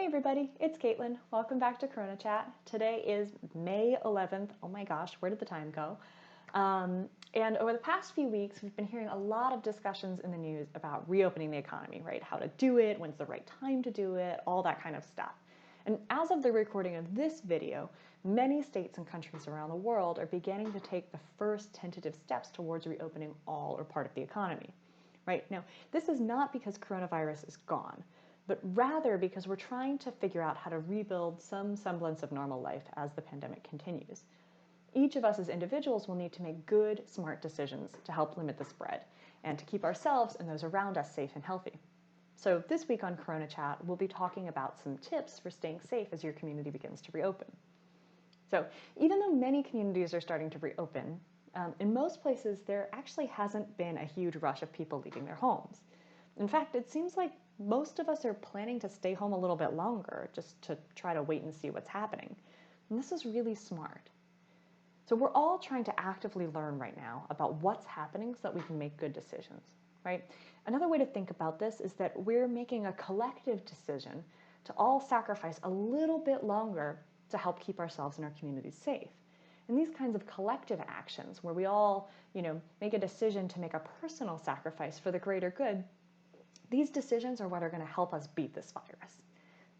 everybody, it's Caitlin. Welcome back to CoronaChat. Today is May 11th. Oh my gosh, where did the time go? And over the past few weeks, we've been hearing a lot of discussions in the news about reopening the economy, right? How to do it, when's the right time to do it, all that kind of stuff. And as of the recording of this video, many states and countries around the world are beginning to take the first tentative steps towards reopening all or part of the economy, right? Now, this is not because coronavirus is gone, but rather because we're trying to figure out how to rebuild some semblance of normal life as the pandemic continues. Each of us as individuals will need to make good, smart decisions to help limit the spread and to keep ourselves and those around us safe and healthy. So this week on CoronaChat, we'll be talking about some tips for staying safe as your community begins to reopen. So even though many communities are starting to reopen, in most places there actually hasn't been a huge rush of people leaving their homes. In fact, it seems like most of us are planning to stay home a little bit longer just to try to wait and see what's happening. And this is really smart. So we're all trying to actively learn right now about what's happening so that we can make good decisions, right? Another way to think about this is that we're making a collective decision to all sacrifice a little bit longer to help keep ourselves and our communities safe. And these kinds of collective actions where we all, make a decision to make a personal sacrifice for the greater good, these decisions are what are going to help us beat this virus.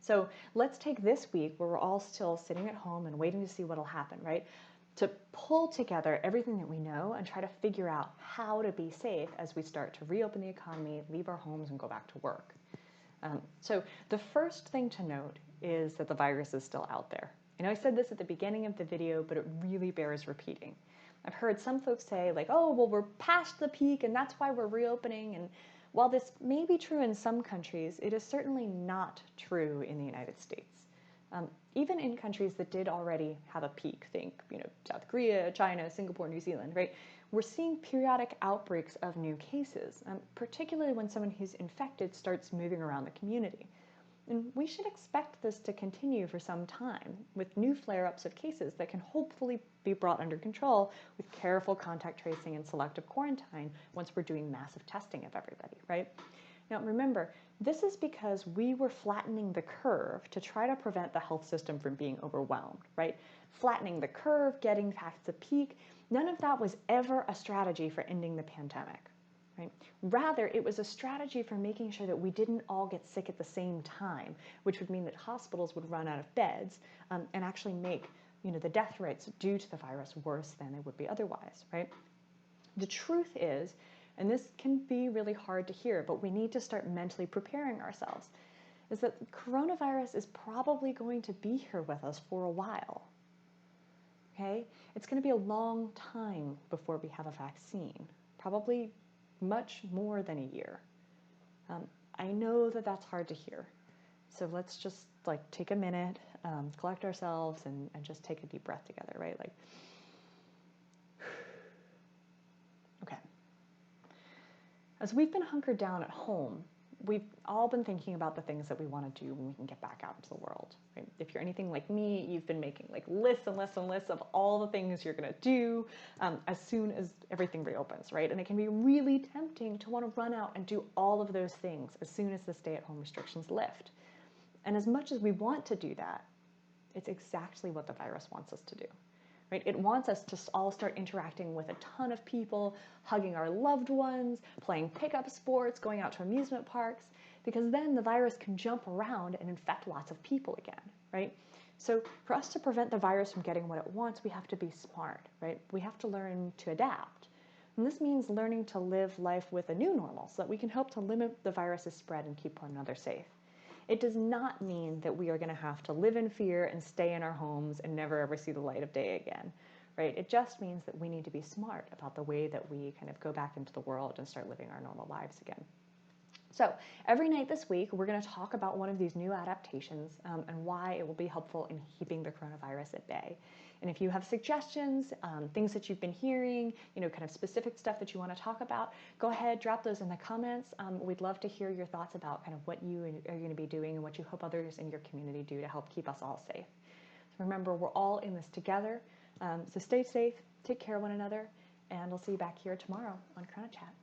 So let's take this week where we're all still sitting at home and waiting to see what'll happen, right? To pull together everything that we know and try to figure out how to be safe as we start to reopen the economy, leave our homes, and go back to work. So the first thing to note is that the virus is still out there. I know I said this at the beginning of the video, but it really bears repeating. I've heard some folks say oh, well, we're past the peak and that's why we're reopening. And while this may be true in some countries, it is certainly not true in the United States. Even in countries that did already have a peak, think South Korea, China, Singapore, New Zealand, right? We're seeing periodic outbreaks of new cases, particularly when someone who's infected starts moving around the community. And we should expect this to continue for some time with new flare-ups of cases that can hopefully be brought under control with careful contact tracing and selective quarantine once we're doing massive testing of everybody, right? Now remember, this is because we were flattening the curve to try to prevent the health system from being overwhelmed, right? Flattening the curve, getting past the peak, none of that was ever a strategy for ending the pandemic. Right? Rather, it was a strategy for making sure that we didn't all get sick at the same time, which would mean that hospitals would run out of beds and actually make the death rates due to the virus worse than they would be otherwise. Right? The truth is, and this can be really hard to hear, but we need to start mentally preparing ourselves, is that coronavirus is probably going to be here with us for a while. Okay? It's going to be a long time before we have a vaccine, probably much more than a year. I know that that's hard to hear. So let's just take a minute, collect ourselves and just take a deep breath together, right? Okay. As we've been hunkered down at home, we've all been thinking about the things that we want to do when we can get back out into the world. Right? If you're anything like me, you've been making lists and lists and lists of all the things you're going to do as soon as everything reopens, right? And it can be really tempting to want to run out and do all of those things as soon as the stay-at-home restrictions lift. And as much as we want to do that, it's exactly what the virus wants us to do. Right? It wants us to all start interacting with a ton of people, hugging our loved ones, playing pickup sports, going out to amusement parks, because then the virus can jump around and infect lots of people again, right? So for us to prevent the virus from getting what it wants, we have to be smart, right? We have to learn to adapt. And this means learning to live life with a new normal so that we can help to limit the virus's spread and keep one another safe. It does not mean that we are going to have to live in fear and stay in our homes and never ever see the light of day again, right? It just means that we need to be smart about the way that we kind of go back into the world and start living our normal lives again. So every night this week, we're going to talk about one of these new adaptations and why it will be helpful in keeping the coronavirus at bay. And if you have suggestions, things that you've been hearing, kind of specific stuff that you want to talk about, go ahead, drop those in the comments. We'd love to hear your thoughts about kind of what you are going to be doing and what you hope others in your community do to help keep us all safe. So remember, we're all in this together. So stay safe, take care of one another, and I'll see you back here tomorrow on CoronaChat.